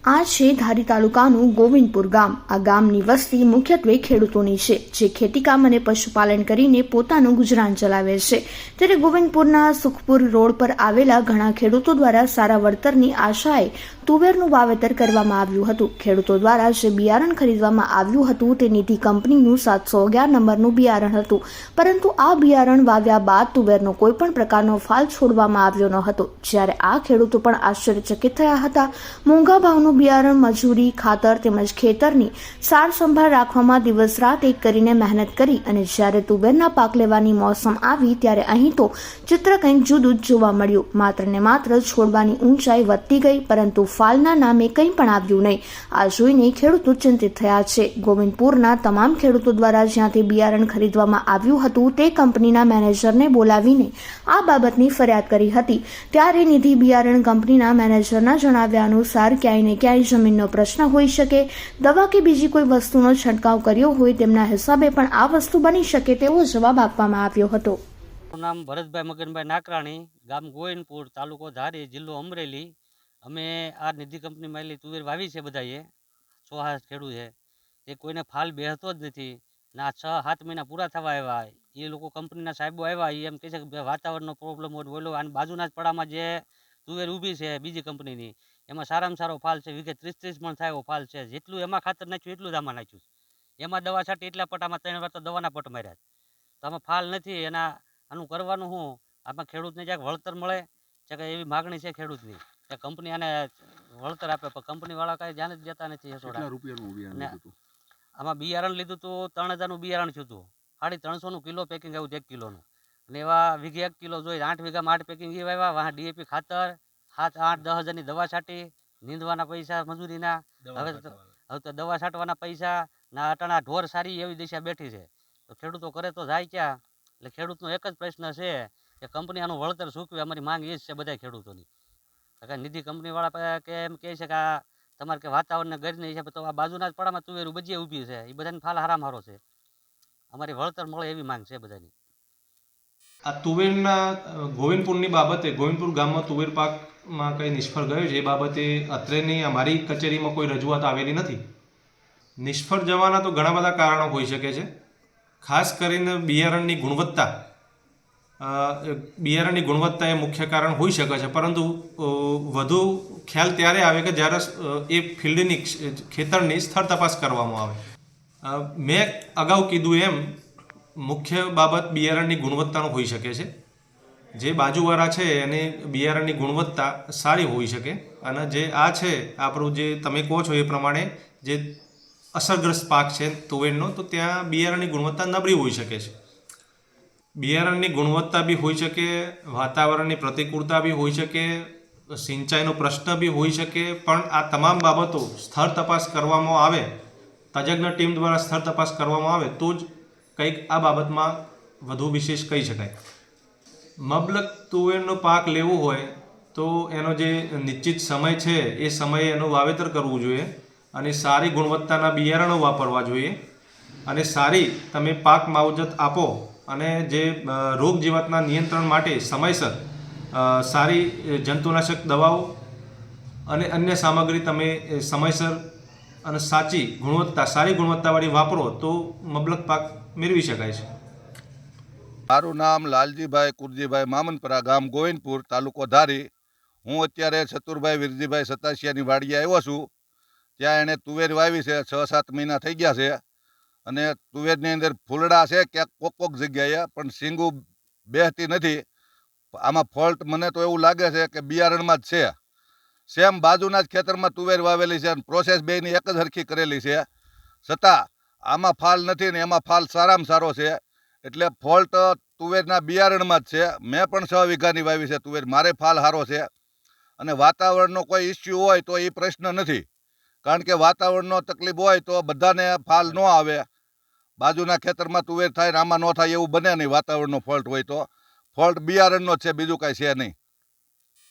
આ છે ધારી તાલુકાનું ગોવિંદપુર ગામ। આ ગામની વસ્તી મુખ્યત્વે ખેડૂતોની છે, જે ખેતીકામ અને પશુપાલન કરીને પોતાનું ગુજરાન ચલાવે છે। ત્યારે ગોવિંદપુરના સુખપુર રોડ પર આવેલા ઘણા ખેડૂતો દ્વારા સારા વળતરની આશાએ તુવેરનું વાવેતર કરવામાં આવ્યું હતું। ખેડૂતો દ્વારા જે બિયારણ ખરીદવામાં આવ્યું હતું તે નિધિ કંપનીનું 711 નંબરનું બિયારણ હતું, પરંતુ આ બિયારણ વાવ્યા બાદ તુવેરનો કોઈ પણ પ્રકારનો ફાલ છોડવામાં આવ્યો ન હતો। જ્યારે આ ખેડૂતો પણ આશ્ચર્યચકિત થયા હતા। મોંઘા ભાવનું બિયારણ, મજૂરી, ખાતર તેમજ ખેતરની સાર સંભાળ રાખવામાં દિવસ રાત એક કરીને મહેનત કરી અને જ્યારે તુવેરના પાક લેવાની મોસમ આવી ત્યારે અહીં તો ચિત્ર કંઈક જુદું જ જોવા મળ્યું। માત્ર ને માત્ર છોડવાની ઊંચાઈ વધતી ગઈ, પરંતુ ફાલના નામે કંઈ પણ આવ્યું નહીં। આ જોઈને ખેડૂતો ચિંતિત થયા છે। ગોવિંદપુરના તમામ ખેડૂતો દ્વારા જ્યાંથી બિયારણ ખરીદવામાં આવ્યું હતું તે કંપનીના મેનેજરને બોલાવીને આ બાબતની ફરિયાદ કરી હતી। ત્યારે નિધિ બિયારણ કંપનીના મેનેજરના જણાવ્યા અનુસાર ક્યાંય ને ક્યાંય જમીનનો પ્રશ્ન હોઈ શકે, દવા કે બીજી કોઈ વસ્તુનો છંટકાવ કર્યો હોય તેમના હિસાબે પણ આ વસ્તુ બની શકે તેવો જવાબ આપવામાં આવ્યો હતો। નામ ભરતભાઈ મગનભાઈ નાકરાણી, ગામ ગોવિંદપુર, તાલુકો ધારી, જિલ્લો અમરેલી। અમે આ નિધિ કંપનીમાં એલી તુવેર વાવી છે, બધાએ 100 ખેડૂત છે, તે કોઈને ફાલ બેહતો જ નથી ના। 6-7 મહિના પૂરા થવા આવ્યા, એ લોકો કંપનીના સાહેબો આવ્યા, એ એમ કહે છે કે વાતાવરણનો પ્રોબ્લેમ હોય બોલો। અને બાજુના જ પડામાં જે તુવેર ઊભી છે બીજી કંપનીની, એમાં સારામાં સારો ફાલ છે, વીઘે 30-30 મણ થાય એવો ફાલ છે। જેટલું એમાં ખાતર નાખ્યું એટલું જ આમાં નાખ્યું, એમાં દવા છાંટી એટલા પટામાં 3 વાર તો દવાના પટ માર્યા, તો આમાં ફાલ નથી। આનું કરવાનું શું? આમાં ખેડૂતને જ્યાં વળતર મળે છે, એવી માગણી છે ખેડૂતની કે કંપની આને વળતર આપે, પણ કંપનીવાળા કાંઈ ધ્યાન જ દેતા નથી। આમાં બિયારણ લીધું હતું 3000નું બિયારણ થયું હતું, 350નું કિલો પેકિંગ આવ્યું 1 કિલોનું, અને એવા વીઘે 1 કિલો જોઈએ, 8 વીઘામાં 8 પેકિંગ એ આવ્યા। વાહ ડીએપી ખાતર 7-8-10 હજારની દવા છાંટી, નીંદવાના પૈસા મજૂરીના, હવે તો દવા છાંટવાના પૈસા ના, અટાણા ઢોર સારી એવી દિશા બેઠી છે, તો ખેડૂતો કરે તો જાય ક્યાં? એટલે ખેડૂતનો એક જ પ્રશ્ન છે કે કંપની આનું વળતર ચૂકવે। અમારી માંગ એ જ છે બધા ખેડૂતોની। નિધિ કંપનીવાળા કે એમ કહે છે કે આ તમારે કે વાતાવરણને ગરીને હિસાબે, તો આ બાજુના જ પડામાં તુવેરું બજીએ ઊભી છે, એ બધાને ફાલ હારામારો છે। અમારી વળતર મળે એવી માંગ છે બધાની। આ તુવેરના ગોવિંદપુરની બાબતે, ગોવિંદપુર ગામમાં તુવેર પાકમાં કંઈ નિષ્ફળ ગયો છે એ બાબતે અત્રેની અમારી કચેરીમાં કોઈ રજૂઆત આવેલી નથી। નિષ્ફળ જવાના તો ઘણા બધા કારણો હોઈ શકે છે, ખાસ કરીને બિયારણની ગુણવત્તા। બિયારણની ગુણવત્તા એ મુખ્ય કારણ હોઈ શકે છે, પરંતુ વધુ ખ્યાલ ત્યારે આવે કે જ્યારે એ ફિલ્ડની ખેતરની સ્થળ તપાસ કરવામાં આવે। મેં અગાઉ કીધું એમ મુખ્ય બાબત બિયારણની ગુણવત્તાનો હોઈ શકે છે। જે બાજુવાળા છે એની બિયારણની ગુણવત્તા સારી હોઈ શકે, અને જે આ છે આપણું જે તમે કહો છો એ પ્રમાણે જે અસરગ્રસ્ત પાક છે તુવેરનો, તો ત્યાં બિયારણની ગુણવત્તા નબળી હોઈ શકે છે। બિયારણની ગુણવત્તા બી હોઈ શકે, વાતાવરણની પ્રતિકૂળતા બી હોઈ શકે, સિંચાઈનો પ્રશ્ન બી હોઈ શકે, પણ આ તમામ બાબતો સ્થળ તપાસ કરવામાં આવે, તજજ્ઞ ટીમ દ્વારા સ્થળ તપાસ કરવામાં આવે તો જ કંઈક આ બાબતમાં વધુ વિશેષ કહી શકાય। મબલક તુવેરનો પાક લેવો હોય તો એનો જે નિશ્ચિત સમય છે એ સમયે એનું વાવેતર કરવું જોઈએ, અને સારી ગુણવત્તાના બિયારણો વાપરવા જોઈએ, અને સારી તમે પાક માવજત આપો, અને જે રોગ જીવાતના નિયંત્રણ માટે સમયસર સારી જંતુનાશક દવાઓ અને અન્ય સામગ્રી તમે સમયસર અને સાચી ગુણવત્તા, સારી ગુણવત્તાવાળી વાપરો તો મબલક પાક મેળવી શકાય છે। મારું નામ લાલજીભાઈ કુરજીભાઈ મામનપરા, ગામ ગોવિંદપુર, તાલુકો ધારી। હું અત્યારે ચતુરભાઈ વિરજીભાઈ સતાસિયાની વાડીએ આવ્યો છું। ત્યાં એણે તુવેર વાવી છે, 6-7 મહિના થઈ ગયા છે, અને તુવેરની અંદર ફૂલડા છે ક્યાંક કોક જગ્યાએ, પણ સિંગું બેહતી નથી। આમાં ફોલ્ટ મને તો એવું લાગે છે કે બિયારણમાં જ છે। સેમ બાજુના જ ખેતરમાં તુવેર વાવેલી છે, અને પ્રોસેસ બેયની એક જ હરખી કરેલી છે, છતાં આમાં ફાલ નથી ને એમાં ફાલ સારામાં સારો છે। એટલે ફોલ્ટ તુવેરના બિયારણમાં જ છે। મેં પણ 6 વીઘાની વાવી છે તુવેર, મારે ફાલ સારો છે। અને વાતાવરણનો કોઈ ઇસ્યુ હોય તો એ પ્રશ્ન નથી, કારણ કે વાતાવરણનો તકલીફ હોય તો બધાને ફાલ ન આવે। બાજુના ખેતરમાં તુવેર થાય ને આમાં ન થાય એવું બને નહીં, વાતાવરણનો ફોલ્ટ હોય તો। ફોલ્ટ બિયારણનો જ છે, બીજું કાંઈ છે નહીં।